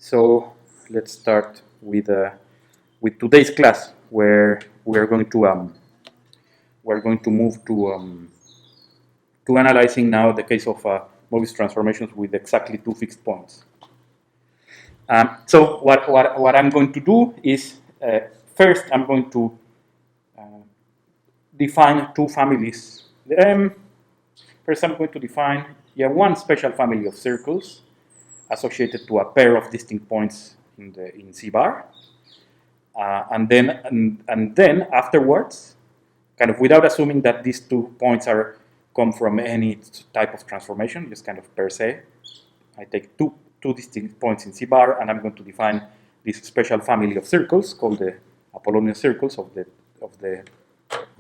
So let's start with today's class, where we're going to move to analyzing now the case of Möbius transformations with exactly two fixed points. So what I'm going to do is first I'm going to define two families. First I'm going to define one special family of circles associated to a pair of distinct points in C bar, and then afterwards, kind of without assuming that these 2 points come from any type of transformation, just kind of per se, I take two distinct points in C bar, and I'm going to define this special family of circles called the Apollonian circles of the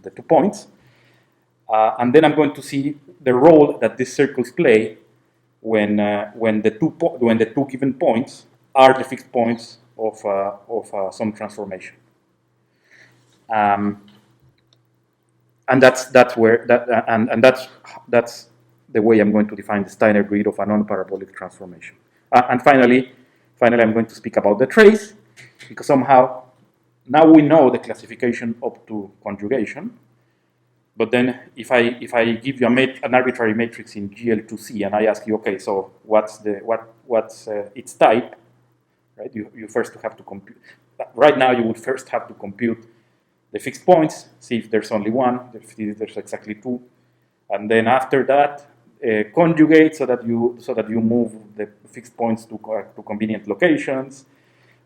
2 points, and then I'm going to see the role that these circles play when the two given points are the fixed points of some transformation, and that's the way I'm going to define the Steiner grid of a non-parabolic transformation. And finally, I'm going to speak about the trace, because somehow now we know the classification up to conjugation. But then, if I give you an arbitrary matrix in GL2C and I ask you, okay, so what's its type, right? You first have to compute. Right now, you would first have to compute the fixed points, see if there's only one, if there's exactly two, and then after that, conjugate so that you move the fixed points to convenient locations.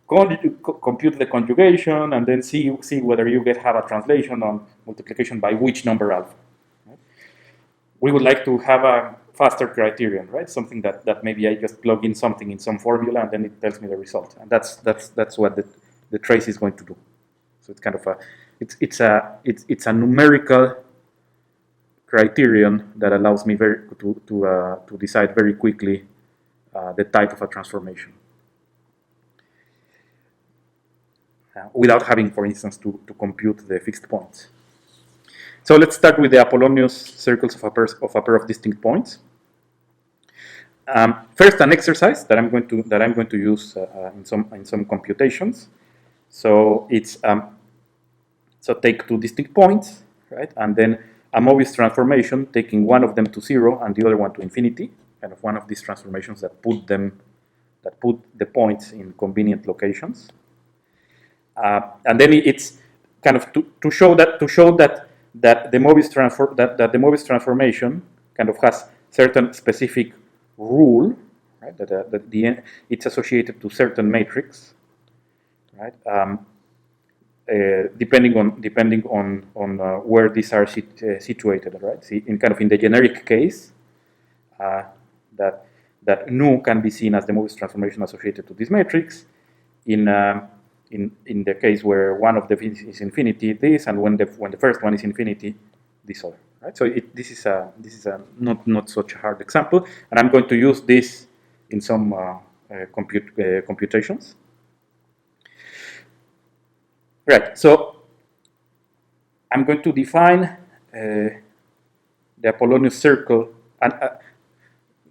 Compute the conjugation, and then see whether you have a translation on multiplication by which number alpha. Right? We would like to have a faster criterion, right? Something that maybe I just plug in something in some formula and then it tells me the result, and that's what the trace is going to do. So it's kind of it's a numerical criterion that allows me to decide very quickly the type of a transformation. Without having, for instance, to compute the fixed points. So let's start with the Apollonius circles of a pair of distinct points. First, an exercise that I'm going to use in some computations. So it's so take two distinct points, right, and then a Möbius transformation taking one of them to 0 and the other one to infinity. Kind of one of these transformations that put the points in convenient locations. And then it's kind of to show that the Möbius transformation kind of has certain specific rule, right? That it's associated to certain matrix, right? Depending on where these are situated, right? See, in the generic case, that nu can be seen as the Möbius transformation associated to this matrix. In the case where one of the is infinity, this, and when the first one is infinity, this other. Right. So this is a not such a hard example, and I'm going to use this in some computations. Right. So I'm going to define the Apollonius circle and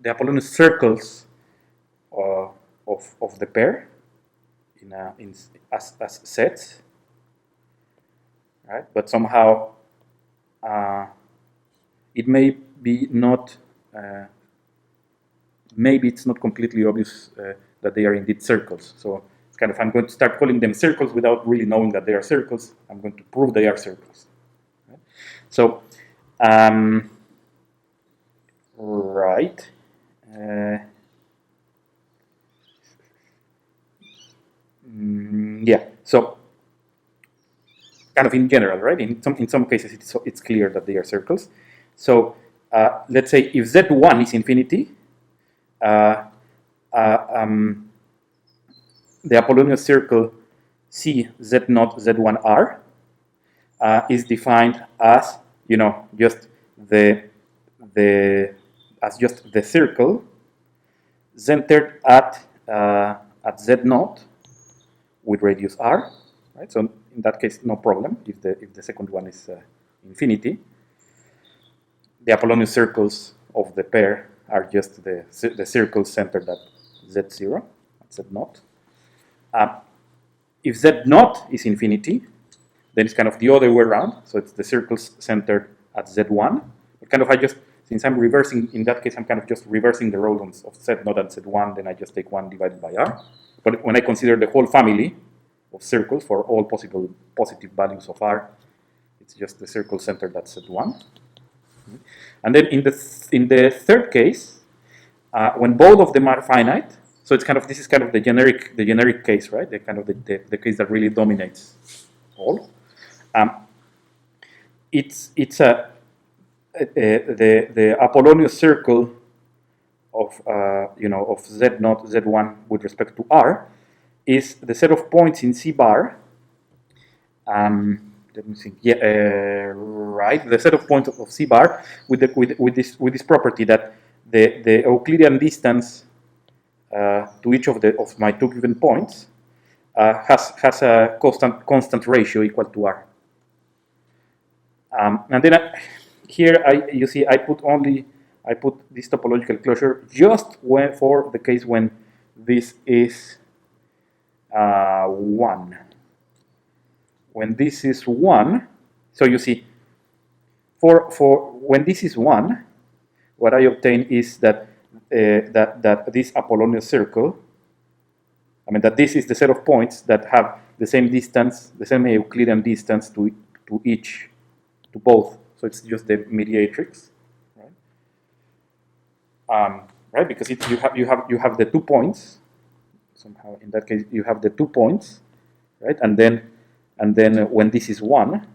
the Apollonius circles of the pair as sets, right? But somehow it may be not. Maybe it's not completely obvious that they are indeed circles. So it's kind of, I'm going to start calling them circles without really knowing that they are circles. I'm going to prove they are circles. Right? So, right. Yeah, so kind of in general, right? In some cases, it's clear that they are circles. So let's say if Z1 is infinity, the Apollonius circle C Z0 Z1R is defined as just the circle centered at Z0 with radius r, right? So in that case, no problem if the second one is infinity. The Apollonius circles of the pair are just the circles centered at Z0, at Z0. If Z naught is infinity, then it's kind of the other way around. So it's the circles centered at Z1. But kind of since I'm reversing, in that case, I'm kind of just reversing the roles of Z naught and Z1, then I just take 1 divided by R. But when I consider the whole family of circles for all possible positive values of R, it's just the circle centered at Z1. And then in the third case, when both of them are finite, so it's kind of, this is kind of the generic case, right? The kind of the case that really dominates all. It's the Apollonius circle of of Z naught Z1 with respect to R is the set of points in C bar. Let me think. Yeah, right. The set of points of C bar with this property that the Euclidean distance to each of my two given points has a constant ratio equal to R. And then here you see I put this topological closure just for the case when this is 1. When this is 1, so you see, for when this is 1, what I obtain is that that this Apollonius circle, I mean that this is the set of points that have the same distance, the same Euclidean distance to both. So it's just the mediatrix, right? Right, because you have the 2 points. Somehow, in that case, you have the 2 points, right? And then when this is 1,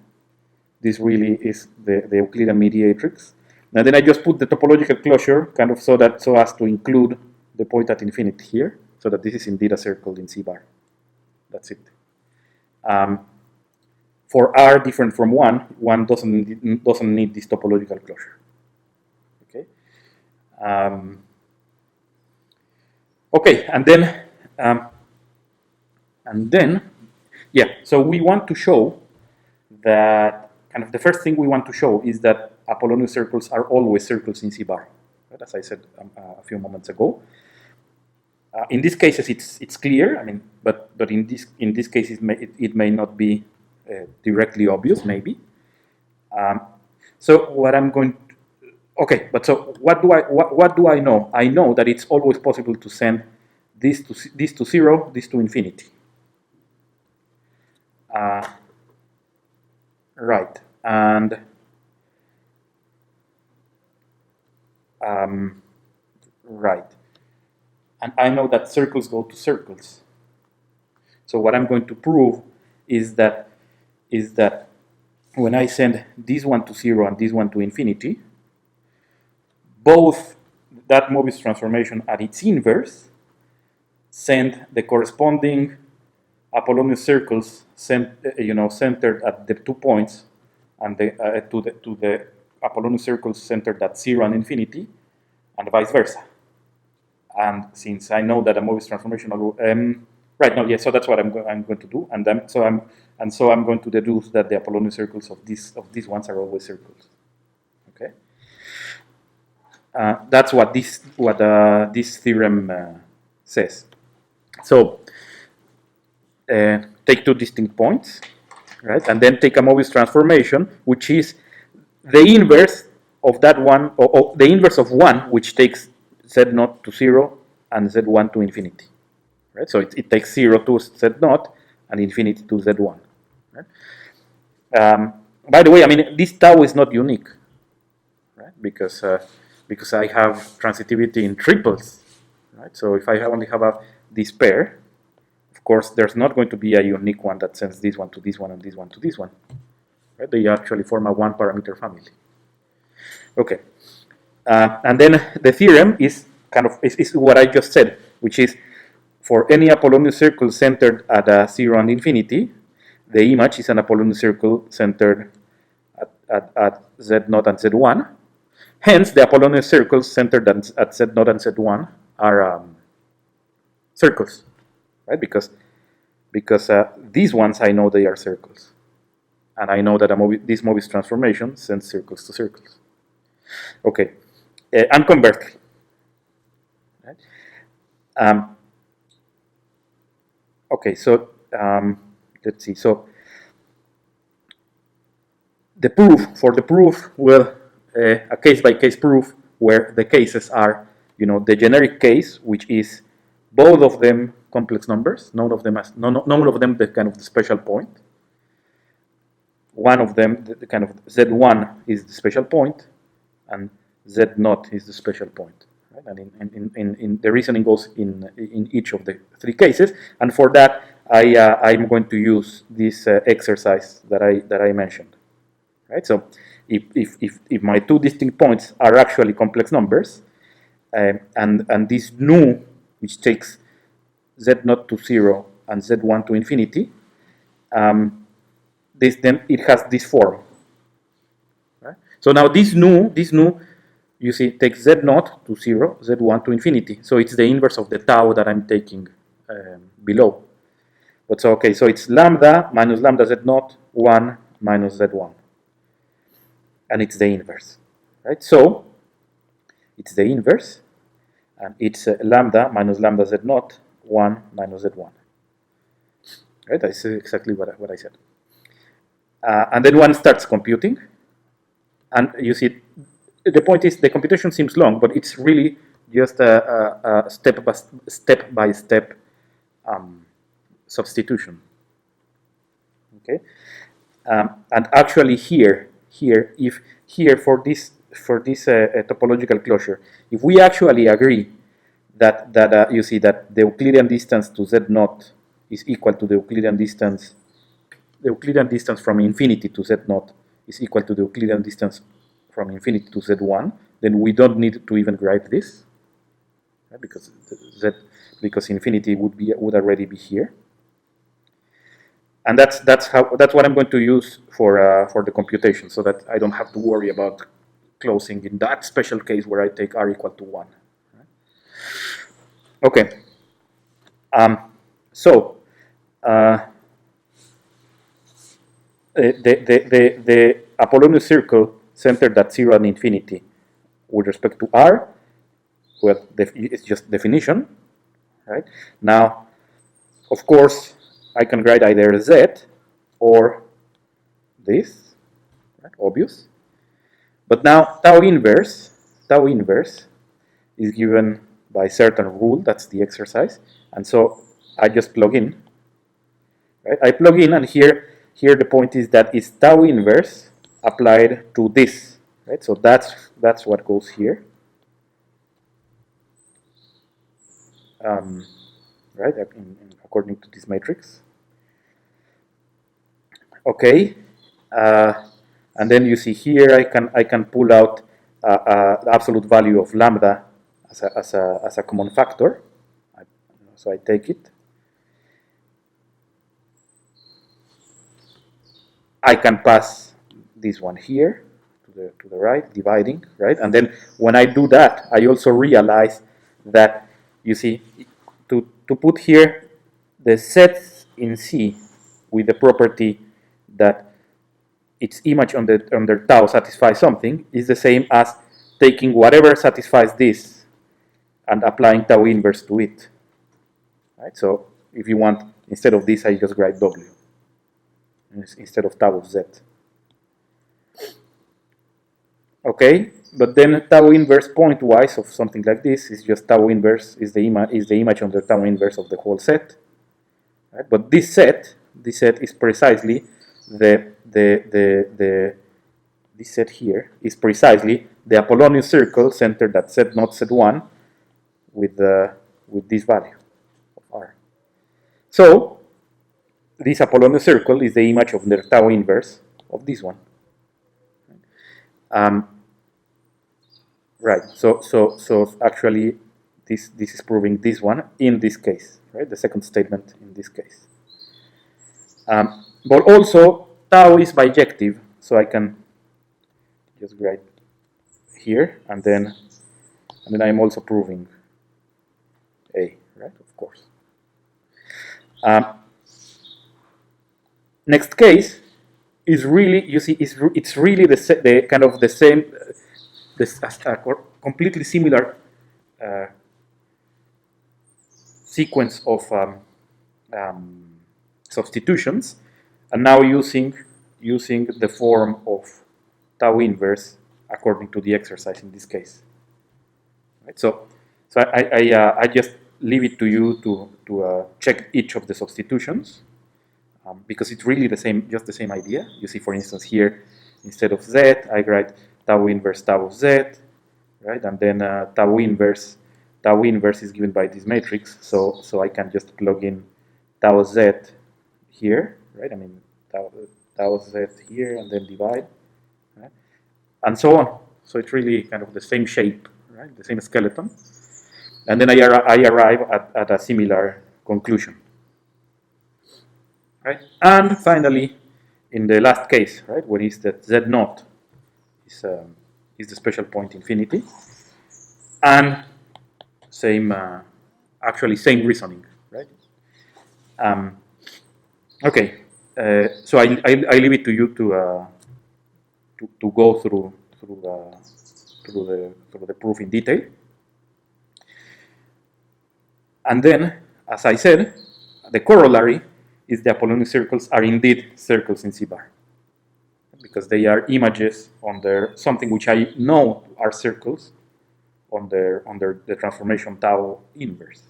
this really is the Euclidean mediatrix. And then I just put the topological closure kind of so as to include the point at infinity here, so that this is indeed a circle in C bar. That's it. For R different from 1 doesn't need this topological closure. Okay. Okay, and then yeah, so we want to show that kind of the first thing we want to show is that Apollonius circles are always circles in C bar, right? As I said a few moments ago. In these cases, it's clear. I mean, but in this case, it may not be directly obvious, maybe. So what I'm going to, okay, but so what do I know? I know that it's always possible to send this to 0, this to infinity. Right, and right, and I know that circles go to circles. So what I'm going to prove is that when I send this one to 0 and this one to infinity, both that Möbius transformation and its inverse send the corresponding Apollonius circles centered at the 2 points, and to the Apollonius circles centered at 0 and infinity, and vice versa. And since I know that a Möbius transformation, right? No, yeah. So that's what I'm going to do, and so I'm going to deduce that the Apollonius circles of these ones are always circles. Okay. That's what this theorem says. So take 2 distinct points, right, and then take a Möbius transformation, which is the inverse of that one, or the inverse of 1, which takes Z0 to 0 and Z1 to infinity, right? So it takes 0 to Z0 and infinity to Z1. Right? By the way, I mean this tau is not unique, right? Because I have transitivity in triples, right? So if I only have this pair, of course, there's not going to be a unique one that sends this one to this one and this one to this one. Right? They actually form a 1-parameter family. Okay, and then the theorem is kind of is what I just said, which is for any Apollonius circle centered at 0 and infinity, the image is an Apollonius circle centered at Z0 and Z1. Hence, the Apollonius circles centered at Z0 and Z1 are circles, right? Because these ones I know they are circles, and I know that this Möbius transformation sends circles to circles. Okay, and conversely. Right? Okay, so let's see. So the proof, well, a case-by-case proof where the cases are, the generic case, which is both of them complex numbers, none of them the kind of the special point. One of them, the kind of Z1 is the special point, and Z0 is the special point. Right? And in the reasoning goes in each of the three cases, and for that I'm going to use this exercise that I mentioned. Right? So if my two distinct points are actually complex numbers, and this nu, which takes Z0 to 0 and Z1 to infinity, then it has this form. Right? So now this nu, you see, takes Z0 to 0, Z1 to infinity. So it's the inverse of the tau that I'm taking below. But so, okay, so it's lambda minus lambda Z0, 1 minus Z1. And it's the inverse, right? So it's the inverse, and it's lambda minus lambda Z0, 1 minus Z1. Right? That's exactly what I said. And then one starts computing, and you see, the point is the computation seems long, but it's really just a step-by-step substitution. Okay, and actually here for this topological closure, if we actually agree that you see that the Euclidean distance to Z0 is equal to the Euclidean distance from infinity to Z0 is equal to the Euclidean distance from infinity to Z1, then we don't need to even write this, right? Because infinity would already be here. And that's what I'm going to use for the computation, so that I don't have to worry about closing in that special case where I take r equal to 1. Okay. So the Apollonius circle centered at 0 and infinity with respect to r, well, it's just definition, right? Now, of course, I can write either z or this, right? Obvious. But now tau inverse is given by certain rule. That's the exercise, and so I just plug in. Right? I plug in, and here the point is that it's tau inverse applied to this. Right? So that's what goes here. Right? According to this matrix. Okay, and then you see here I can pull out the absolute value of lambda as a common factor. So I take it. I can pass this one here to the right, dividing, right? And then when I do that, I also realize that, you see, to put here the sets in C with the property that its image under tau satisfies something is the same as taking whatever satisfies this and applying tau inverse to it. Right? So if you want, instead of this, I just write W instead of tau of Z. Okay, but then tau inverse pointwise of something like this is just tau inverse is the image under tau inverse of the whole set. Right? But this set is precisely this set here is precisely the Apollonian circle centered at Z0, Z1 with this value of R. So this Apollonian circle is the image of the tau inverse of this one. Right. So actually this is proving this one in this case, right? The second statement in this case. But also tau is bijective, so I can just write here, and then I'm also proving A, right? Of course. Next case is really, you see, it's really the kind of the same, completely similar sequence of substitutions, and now using the form of tau inverse according to the exercise in this case. Right? So I just leave it to you to check each of the substitutions, because it's really the same, just the same idea. You see, for instance, here instead of z, I write tau inverse tau of z, right? And then tau inverse is given by this matrix, so I can just plug in tau z here, right? I mean tau z here, and then divide, right? And so on. So it's really kind of the same shape, right? The same skeleton. And then I arrive at a similar conclusion, right? And finally, in the last case, right, when is that z naught is the special point infinity, and same, actually same reasoning, right? Okay, so I leave it to you to go through the proof in detail. And then, as I said, the corollary is the Apollonian circles are indeed circles in C-bar, because they are images under something which I know are circles under the transformation tau inverse.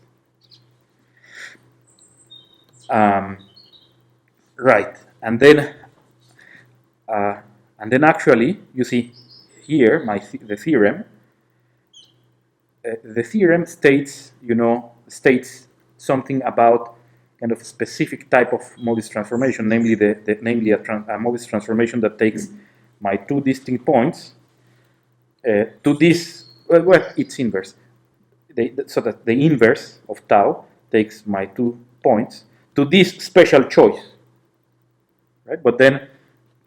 Right, and then actually, you see here the theorem. The theorem states, states something about kind of specific type of Möbius transformation, namely namely a Möbius transformation that takes my two distinct points to this. Well, it's inverse. So that the inverse of tau takes my 2 points to this special choice, right? But then,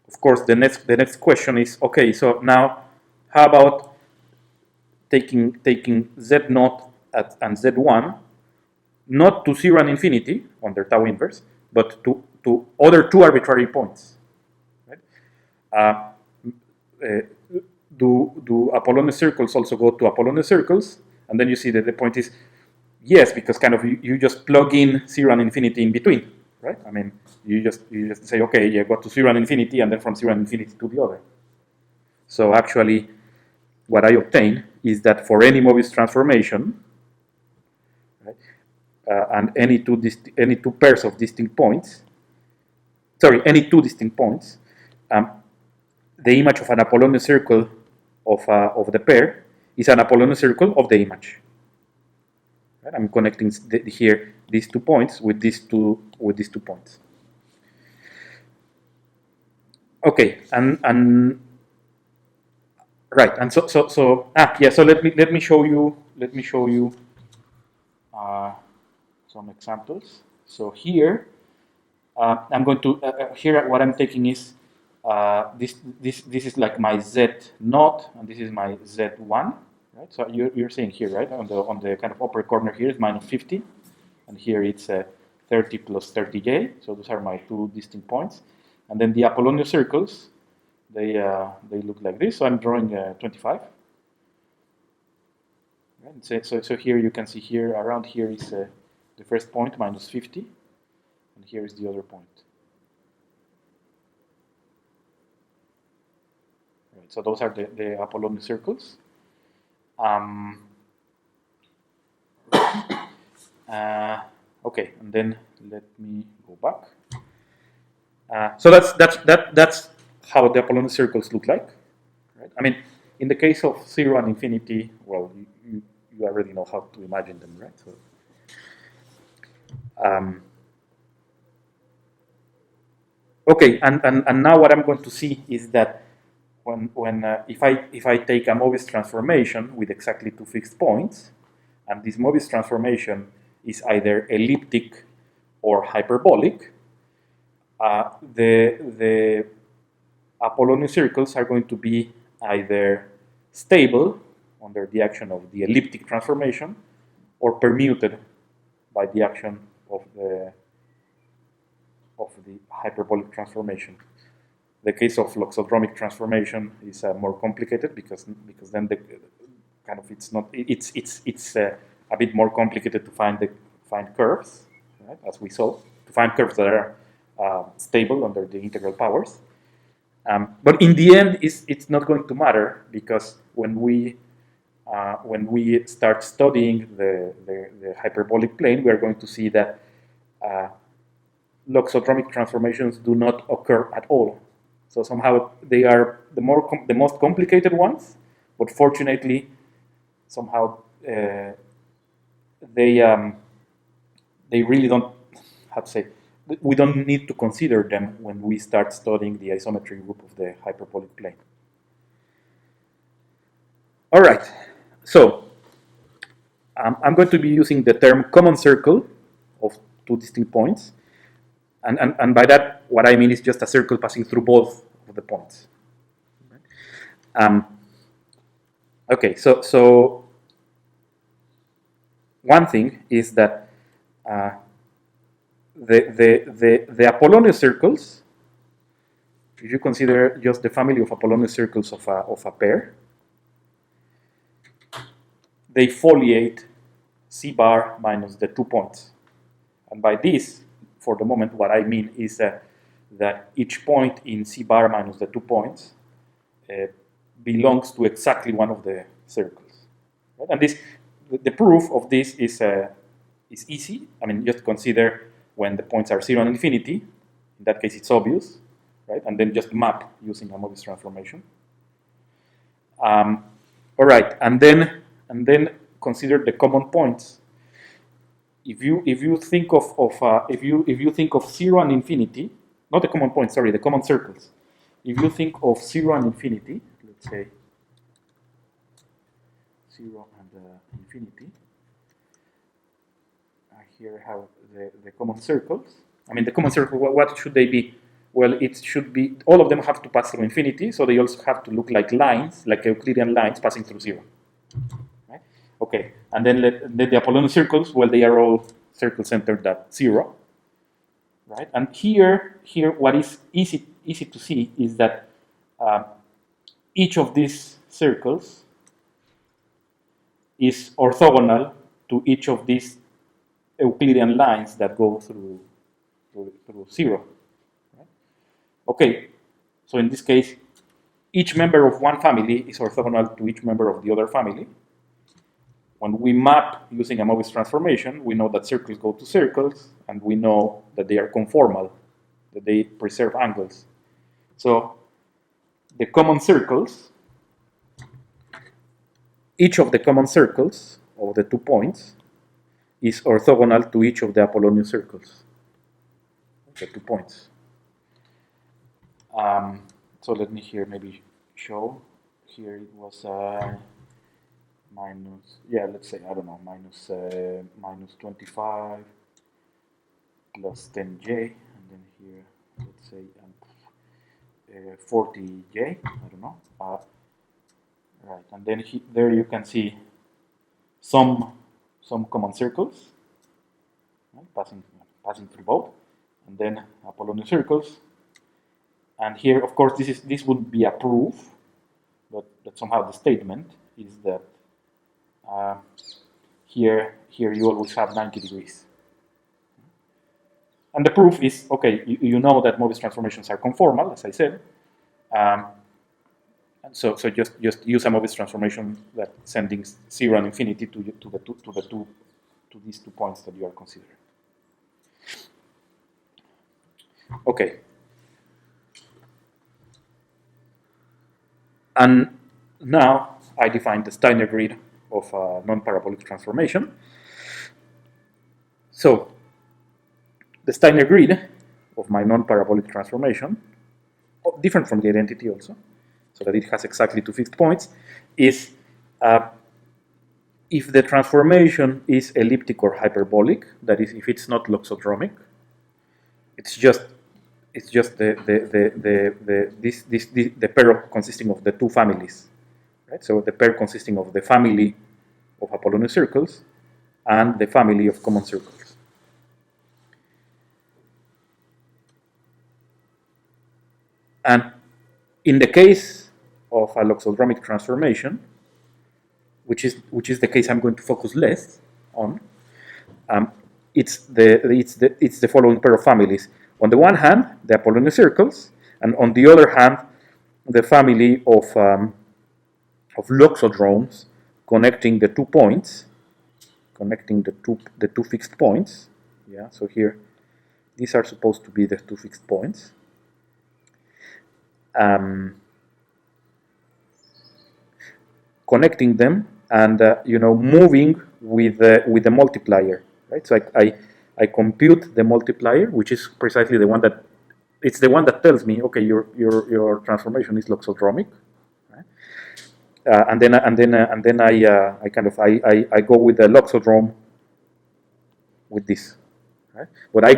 of course, the next question is, okay, so now how about taking z0 and z1 not to 0 and infinity under tau inverse, but to other 2 arbitrary points, right? Do Apollonian circles also go to Apollonian circles? And then you see that the point is yes, because kind of you just plug in 0 and infinity in between, right? I mean, you just say, okay, you go to 0 and infinity, and then from 0 and infinity to the other. So actually, what I obtain is that for any Möbius transformation, right, and any two pairs of distinct points, any two distinct points, the image of an Apollonian circle of the pair is an Apollonian circle of the image. Right? I'm connecting here these 2 points with these two points. Okay, and right, and so let me show you some examples. So here I'm going to here what I'm taking is this is like my z0, and this is my z1, right? So you're seeing here, right, on the kind of upper corner here is minus 50, and here it's 30 plus 30j. So those are my 2 distinct points, and then the Apollonian circles, they look like this. So I'm drawing 25. Right? So here you can see here around here is the first point minus 50, and here is the other point. Right, so those are the Apollonian circles. Okay, and then let me go back. So that's how the Apollonian circles look like. Right? I mean, in the case of 0 and infinity, well, you already know how to imagine them, right? So, okay, and now what I'm going to see is that if I take a Möbius transformation with exactly 2 fixed points, and this Möbius transformation is either elliptic or hyperbolic, the Apollonian circles are going to be either stable under the action of the elliptic transformation or permuted by the action of the hyperbolic transformation. The case of loxodromic transformation is more complicated because then the kind of it's a bit more complicated to find curves, right? As we saw, to find curves that are stable under the integral powers. But in the end, it's not going to matter, because when we start studying the hyperbolic plane, we are going to see that loxodromic transformations do not occur at all. So somehow they are the most complicated ones, but fortunately, somehow they really don't, how to say, we don't need to consider them when we start studying the isometry group of the hyperbolic plane. All right, so I'm going to be using the term common circle of two distinct points. And by that, what I mean is just a circle passing through both of the points. Okay, so one thing is that the Apollonius circles, if you consider just the family of Apollonius circles of a pair, they foliate C bar minus the 2 points. And by this, for the moment, what I mean is that each point in C bar minus the 2 points belongs to exactly one of the circles. Right? And the proof of this is easy. I mean, just consider when the points are 0 and infinity. In that case, it's obvious, right? And then just map using a Möbius transformation. All right, and then consider the common points. If you think of 0 and infinity, not the common points, sorry, the common circles. If you think of 0 and infinity, let's say 0 and infinity, here I have the common circles. I mean, the common circle, what should they be? Well, it should be, all of them have to pass through infinity, so they also have to look like lines, like Euclidean lines passing through 0. Right? Okay, and then the Apollonian circles, well, they are all circle centered at 0. Right? And here, what is easy to see is that each of these circles is orthogonal to each of these Euclidean lines that go through 0. Right? Okay, so in this case, each member of one family is orthogonal to each member of the other family. When we map using a Möbius transformation, we know that circles go to circles, and we know that they are conformal, that they preserve angles. So the common circles, each of the common circles of the 2 points is orthogonal to each of the Apollonian circles, the 2 points. So let me here maybe show. Here it was minus, yeah, let's say, I don't know, minus 25 plus 10j, and then here, let's say 40j, I don't know. Right, and then there you can see some common circles, right, passing through both, and then Apollonian circles. And here, of course, this would be a proof, but somehow the statement is that here you always have 90 degrees. And the proof is, okay, you know that Möbius transformations are conformal, as I said. And so just use a Möbius transformation that sending 0 and infinity to these 2 points that you are considering. Okay. And now I define the Steiner grid of a non-parabolic transformation. So the Steiner grid of my non-parabolic transformation, different from the identity also, so that it has exactly 2 fixed points, is if the transformation is elliptic or hyperbolic, that is, if it's not loxodromic, it's just the pair consisting of the 2 families, right? So the pair consisting of the family of Apollonius circles and the family of common circles. And in the case of a loxodromic transformation, which is the case I'm going to focus less on, it's the following pair of families. On the one hand, the Apollonian circles, and on the other hand, the family of loxodromes connecting the 2 points, connecting the two fixed points. Yeah, so here these are supposed to be the 2 fixed points. Connecting them and moving with the multiplier, right? So I compute the multiplier, which is precisely the one that tells me, okay, your transformation is loxodromic, right? And then I go with the loxodrome with this, right? But I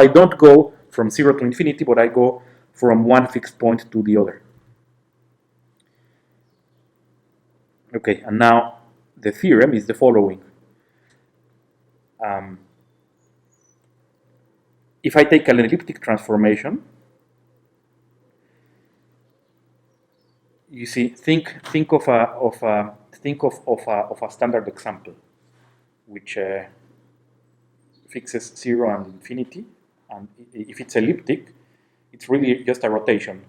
don't go from 0 to infinity, but I go from one fixed point to the other. Okay, and now the theorem is the following. If I take an elliptic transformation, you see, think of a standard example, which fixes 0 and infinity, and if it's elliptic, it's really just a rotation,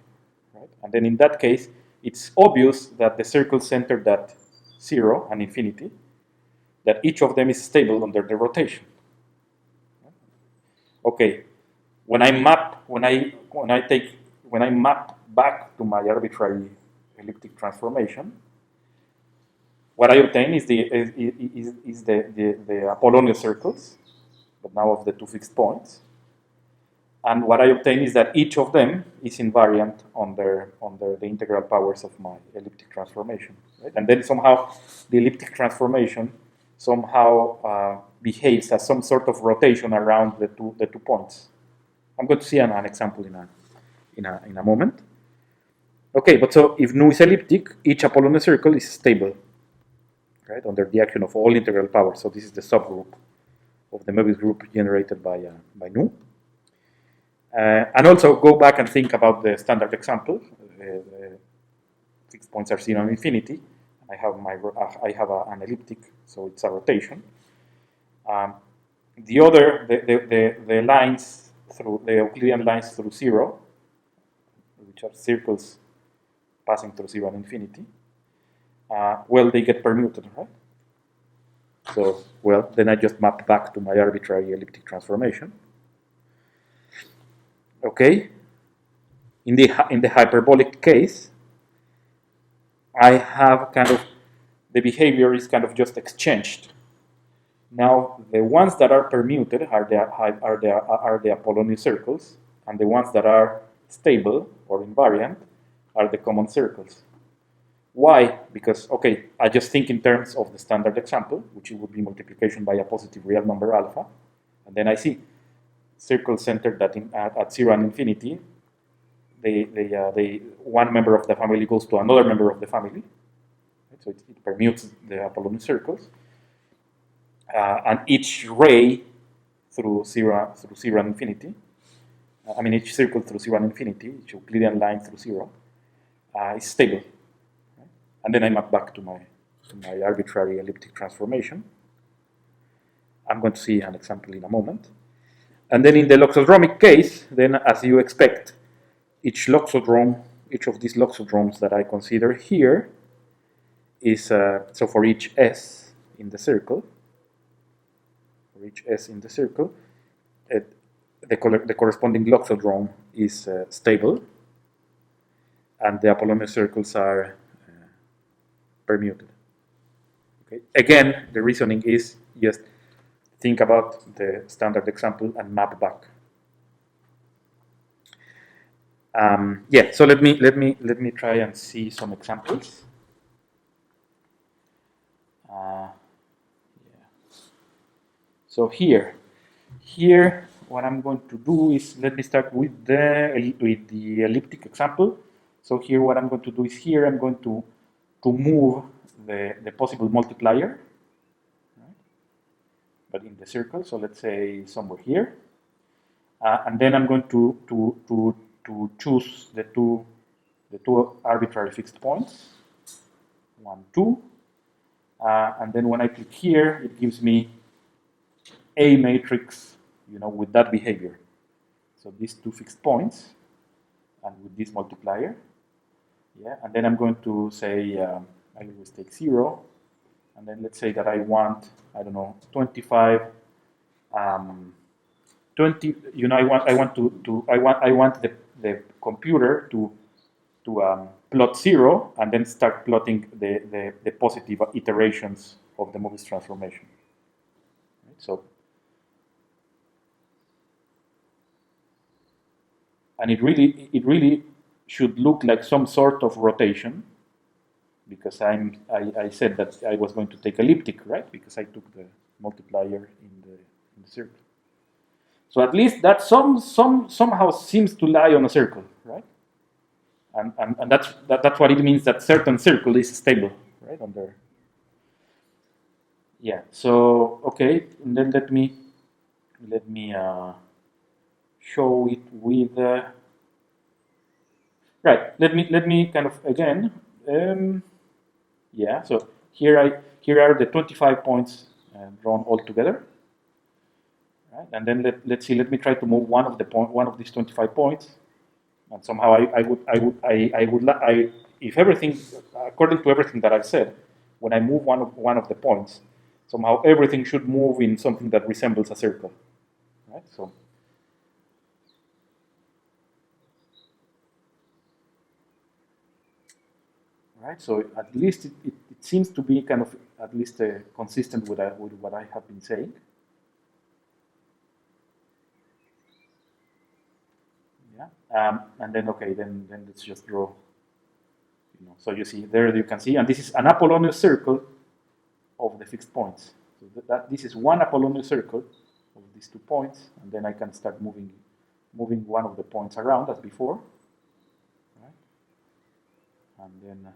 right? And then in that case, it's obvious that the circles centered at 0 and infinity, that each of them is stable under the rotation. Okay, when I map back to my arbitrary elliptic transformation, what I obtain is the Apollonian circles, but now of the 2 fixed points. And what I obtain is that each of them is invariant under the integral powers of my elliptic transformation. Right? And then somehow the elliptic transformation somehow behaves as some sort of rotation around the two points. I'm going to see an example in a moment. Okay, but so if nu is elliptic, each Apollonian circle is stable, right, under the action of all integral powers. So this is the subgroup of the Möbius group generated by nu. And also go back and think about the standard example. Fixed points are 0 and infinity. I have an elliptic, so it's a rotation. The lines through the Euclidean lines through 0, which are circles passing through 0 and infinity. Well, they get permuted, right? So, well, then I just map back to my arbitrary elliptic transformation. Okay. In the hyperbolic case, I have the behavior is just exchanged. Now, the ones that are permuted are the Apollonian circles, and the ones that are stable or invariant are the common circles. Why? Because, okay, I just think in terms of the standard example, which would be multiplication by a positive real number alpha, and then I see circles centered at 0 and infinity. One member of the family goes to another member of the family, right? So it permutes the Apollonian circles, and each ray through 0 and infinity. Each circle through 0 and infinity, each Euclidean line through 0, is stable. Right? And then I map back to my arbitrary elliptic transformation. I'm going to see an example in a moment. And then in the loxodromic case, then as you expect, each of these loxodromes that I consider here is, so for each S in the circle, the corresponding loxodrome is stable, and the Apollonian circles are permuted. Okay. Again, the reasoning is just think about the standard example and map back. Yeah. So let me try and see some examples. Yeah. So here, what I'm going to do is, let me start with the elliptic example. So here, what I'm going to do is I'm going to move the possible multiplier, right? But in the circle. So let's say somewhere here, and then I'm going to choose the two arbitrary fixed points, 1, 2, and then when I click here, it gives me A matrix, with that behavior. So these two fixed points, and with this multiplier, yeah. And then I'm going to say I always take 0, and then let's say that I want, I don't know, 25. 20. I want the computer to plot 0 and then start plotting the positive iterations of the Möbius transformation. Right? So, and it really should look like some sort of rotation, because I said that I was going to take elliptic, right? Because I took the multiplier in the circle. So at least that somehow seems to lie on a circle, right? And that's what it means that certain circle is stable, right? Under. Yeah. So okay, and then let me show it with. Right. Let me kind of again. Yeah. So here are the 25 points drawn all together. Right? And then let's see. Let me try to move one of these 25 points, and somehow I would if everything according to everything that I've said, when I move one of the points, somehow everything should move in something that resembles a circle, right? So. Right, so at least it seems to be kind of at least consistent with what I have been saying. Yeah, and then okay, then let's just draw. So you see there you can see, and this is an Apollonian circle of the fixed points. So this is one Apollonian circle of these 2 points, and then I can start moving one of the points around as before. Right, and then.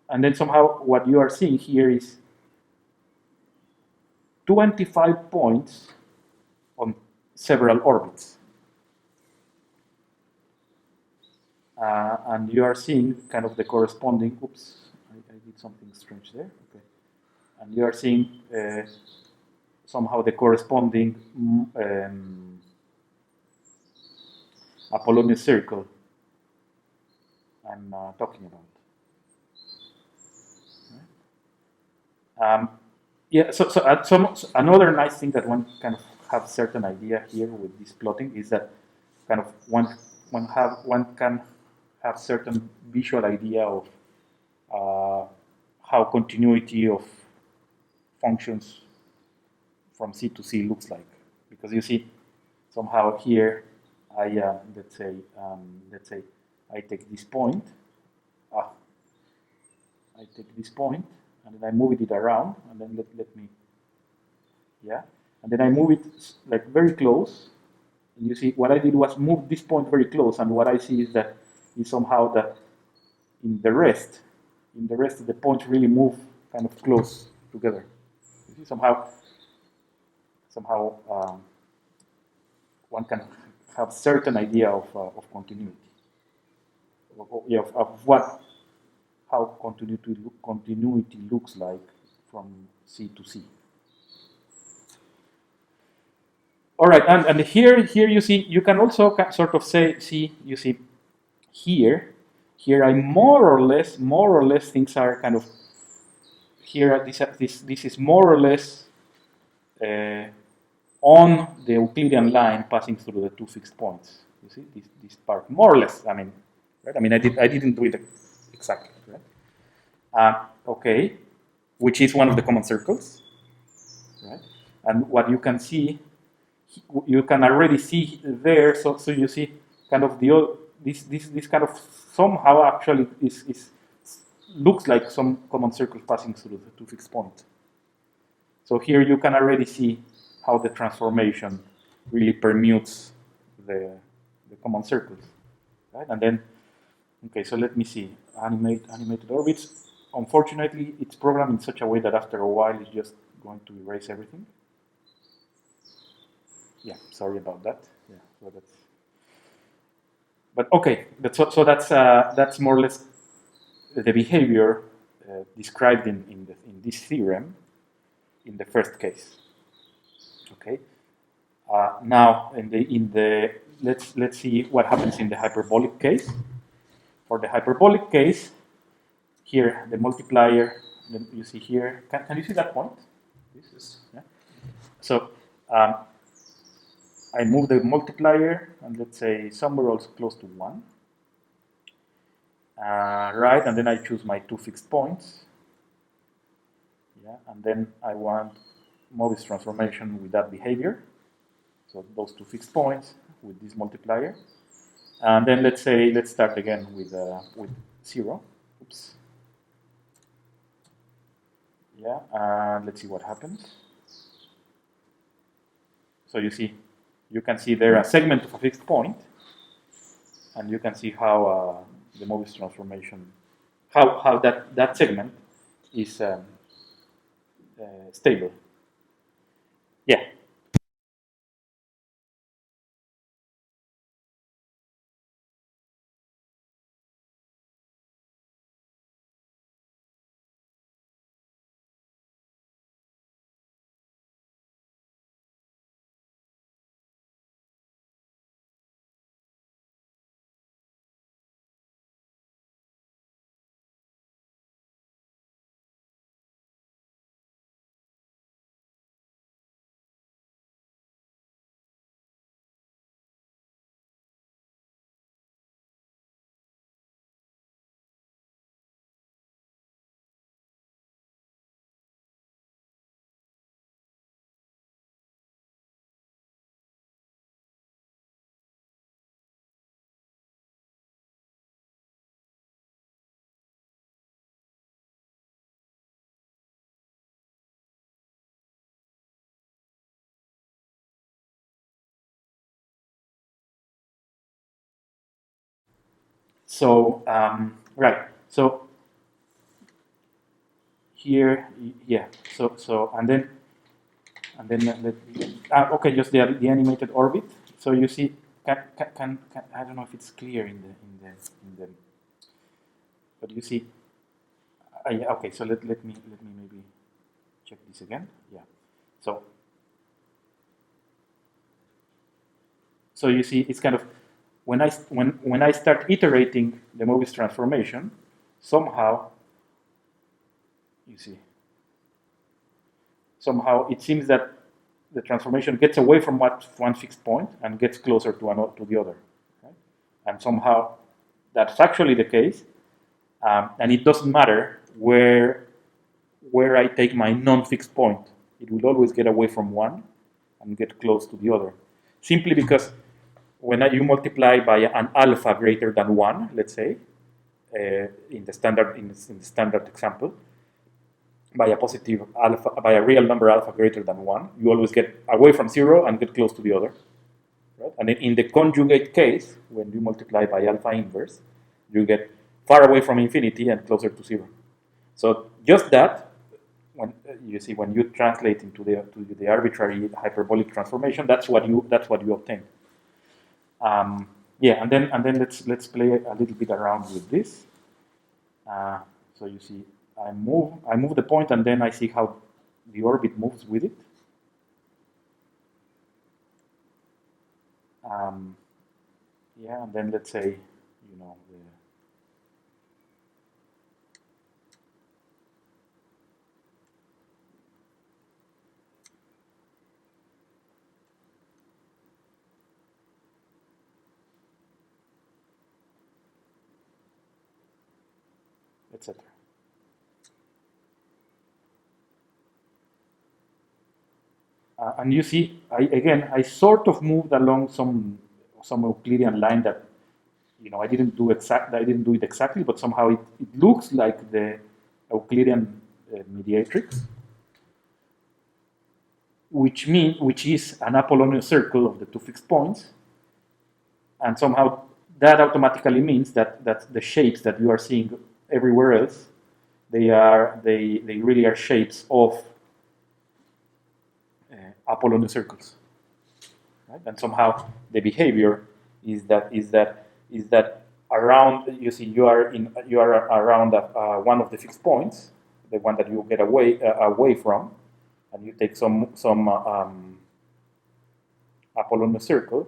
And then somehow what you are seeing here is 25 points on several orbits. And you are seeing kind of the corresponding, oops, I did something strange there. Okay. And you are seeing somehow the corresponding Apollonian circle I'm talking about. Yeah, so another nice thing that one kind of have certain idea here with this plotting is that kind of one can have certain visual idea of how continuity of functions from C to C looks like, because you see somehow here I let's say I take this point, I take this point, and then I move it around, and then let me, yeah, and then I move it like very close, and you see what I did was move this point very close, and what I see is that somehow that in the rest of the points really move kind of close together. You see somehow one can have certain idea of continuity, of how continuity looks like from C to C. All right, and here you see, you can also sort of see here I more or less things are kind of here. This is more or less on the Euclidean line passing through the 2 fixed points. You see this part more or less. I mean, right? I mean, I didn't do it exactly, right? Okay, which is one of the common circles, right? And what you can see, you can already see there. So you see kind of this kind of somehow actually looks like some common circle passing through the 2 fixed points. So here you can already see how the transformation really permutes the common circles, right? And then, okay, so let me see, animated orbits. Unfortunately, it's programmed in such a way that after a while it's just going to erase everything. Yeah, sorry about that. Yeah, so But okay, so that's more or less the behavior described in this theorem in the first case. Okay. Now let's see what happens in the hyperbolic case. For the hyperbolic case, here the multiplier you see here. Can you see that point? This is yeah. So I move the multiplier and let's say somewhere else close to 1. Right, and then I choose my 2 fixed points. Yeah, and then I want Möbius transformation with that behavior. So those 2 fixed points with this multiplier. And then let's start again with 0. Oops. Yeah, and let's see what happens. So you can see there a segment of a fixed point, and you can see how the Möbius transformation, how that segment is stable. Yeah. So right. So here, yeah. So and then okay, just the animated orbit. So you see, can I don't know if it's clear in the but you see, yeah, okay. So let me maybe check this again. Yeah. So you see, it's kind of when I start iterating the Möbius transformation, somehow you see, somehow it seems that the transformation gets away from one fixed point and gets closer to the other, okay? And somehow that's actually the case, and it doesn't matter where I take my non-fixed point. It will always get away from one and get close to the other, simply because when you multiply by an alpha greater than 1, let's say, in the standard example, by a positive alpha, by a real number alpha greater than 1, you always get away from 0 and get close to the other. Right? And in the conjugate case, when you multiply by alpha inverse, you get far away from infinity and closer to 0. So just that, when you translate into the arbitrary hyperbolic transformation, that's what you obtain. Yeah, and then let's play a little bit around with this. So you see, I move the point, and then I see how the orbit moves with it. Yeah, and then let's say, etc. And you see, I sort of moved along some Euclidean line that, I didn't do it exactly, but somehow it looks like the Euclidean mediatrix, which is an Apollonian circle of the 2 fixed points, and somehow that automatically means that the shapes that you are seeing everywhere else, they really are shapes of Apollonian circles, right? And somehow the behavior is that is that around, you see, you are around one of the fixed points, the one that you get away from, and you take some Apollonian circle,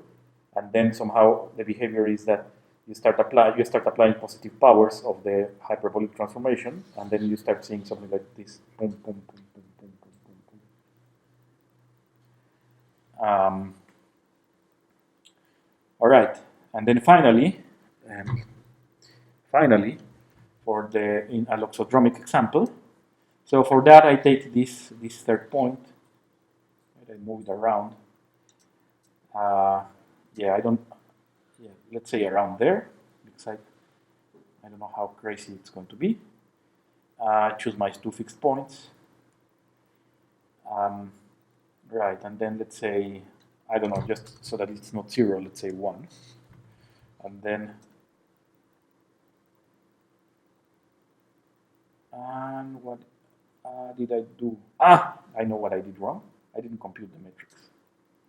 and then somehow the behavior is that you start applying positive powers of the hyperbolic transformation, and then you start seeing something like this. Boom, boom, boom, boom, boom, boom, boom, boom. All right, and then finally, for the in a loxodromic example, so for that I take this third point, and I move it around. Let's say around there, because I don't know how crazy it's going to be. I choose my two fixed points. Right, and then let's say, I don't know, just so that it's not 0, let's say 1. And then, and what did I do? I know what I did wrong. I didn't compute the matrix,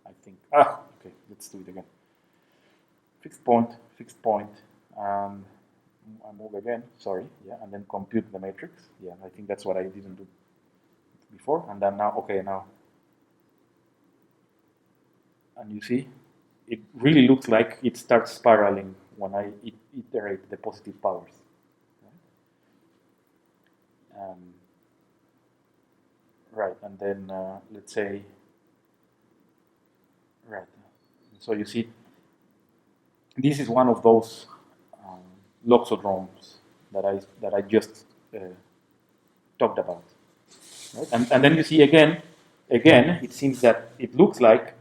I think. Okay, let's do it again. Fixed point, and I move again, sorry, yeah, and then compute the matrix. Yeah, I think that's what I didn't do before. And then now, okay, now, and you see, it really looks like it starts spiraling when I iterate the positive powers. Right, and then let's say, right, so you see, this is one of those loxodromes that I just talked about. Right? And then you see again, it seems that it looks like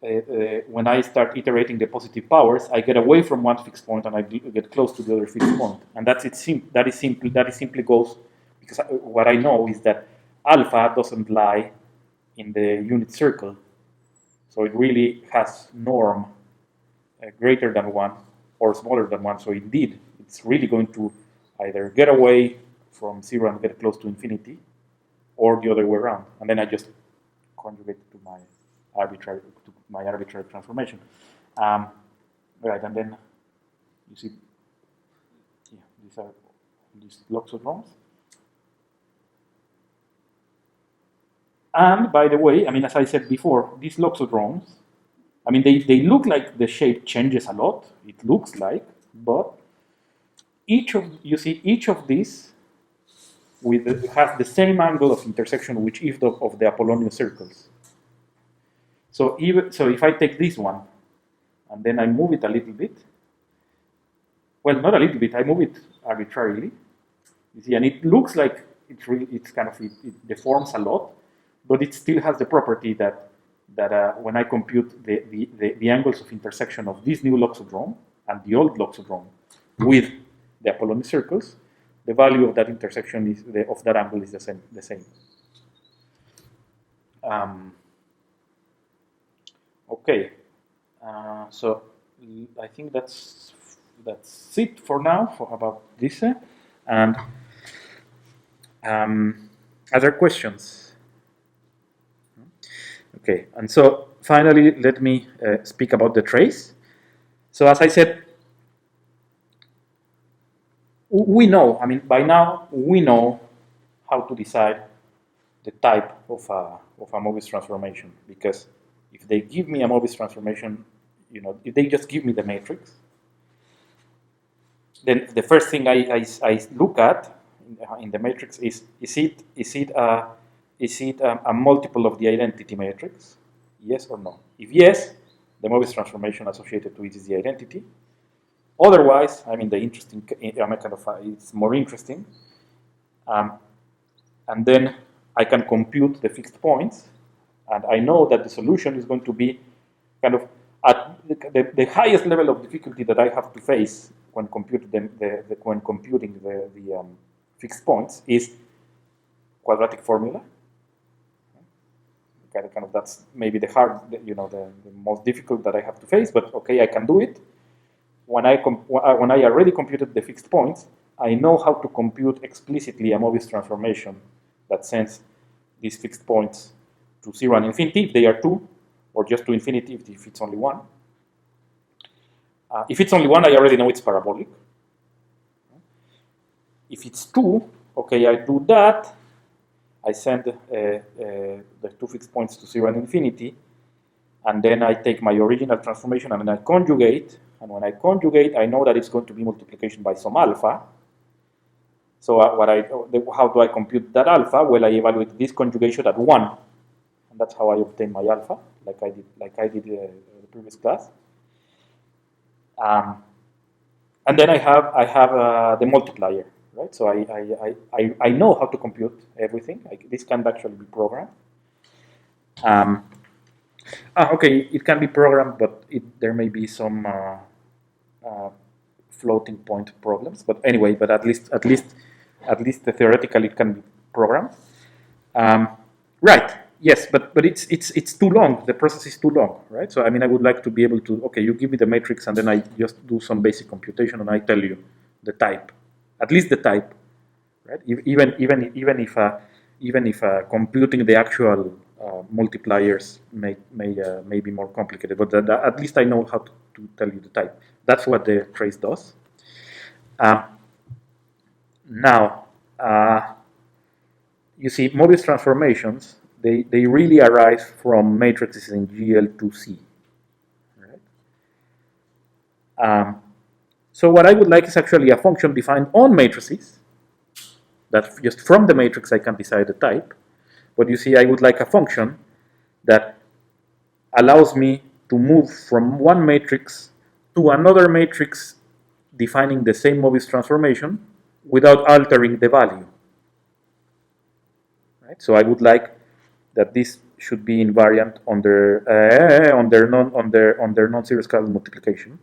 when I start iterating the positive powers, I get away from one fixed point and I get close to the other fixed point. And that simply goes because what I know is that alpha doesn't lie in the unit circle, so it really has norm greater than 1 or smaller than 1. So indeed, it's really going to either get away from 0 and get close to infinity, or the other way around. And then I just conjugate to my arbitrary transformation. Right, and then you see, yeah, these are these loxodromes. And by the way, I mean, as I said before, these loxodromes, I mean, they look like the shape changes a lot. It looks like, but each of these has the same angle of intersection with each of the Apollonian circles. So if I take this one and then I move it a little bit, well, not a little bit, I move it arbitrarily. You see, and it looks like it deforms a lot, but it still has the property that when I compute the angles of intersection of this new loxodrome and the old loxodrome with the Apollonian circles, the value of that intersection of that angle is the same. Okay, so I think that's it for now about this. And other questions? Okay, and so finally, let me speak about the trace. So as I said, we know, I mean, by now, we know how to decide the type of a Möbius transformation, because if they give me a Möbius transformation, if they just give me the matrix, then the first thing I look at in the matrix is it a multiple of the identity matrix? Yes or no? If yes, the Möbius transformation associated to it is the identity. Otherwise, I mean, the interesting it's more interesting. And then I can compute the fixed points, and I know that the solution is going to be kind of at the highest level of difficulty that I have to face when computing the fixed points is quadratic formula. Kind of that's maybe the most difficult that I have to face, but okay, I can do it. When I already computed the fixed points, I know how to compute explicitly a Möbius transformation that sends these fixed points to 0 and infinity if they are 2, or just to infinity if it's only 1. If it's only 1, I already know it's parabolic. If it's 2, okay, I do that. I send the 2 fixed points to 0 and infinity, and then I take my original transformation and then I conjugate. And when I conjugate, I know that it's going to be multiplication by some alpha. So how do I compute that alpha? Well, I evaluate this conjugation at 1, and that's how I obtain my alpha, like I did the previous class. And then I have the multiplier, right? So I know how to compute everything. This can actually be programmed. Okay, it can be programmed, but there may be some floating point problems. But anyway, but at least theoretically it can be programmed. Right. Yes, but it's too long. The process is too long, right? So I mean, I would like to be able to, okay, you give me the matrix, and then I just do some basic computation, and I tell you the type, at least the type, right? Even if computing the actual multipliers may be more complicated, but at least I know how to tell you the type. That's what the trace does. Now, you see, Möbius transformations, they really arise from matrices in GL2C. Right? So what I would like is actually a function defined on matrices, that just from the matrix I can decide the type. But you see, I would like a function that allows me to move from one matrix to another matrix defining the same Möbius transformation without altering the value. Right? So I would like that this should be invariant under non-zero scalar multiplication,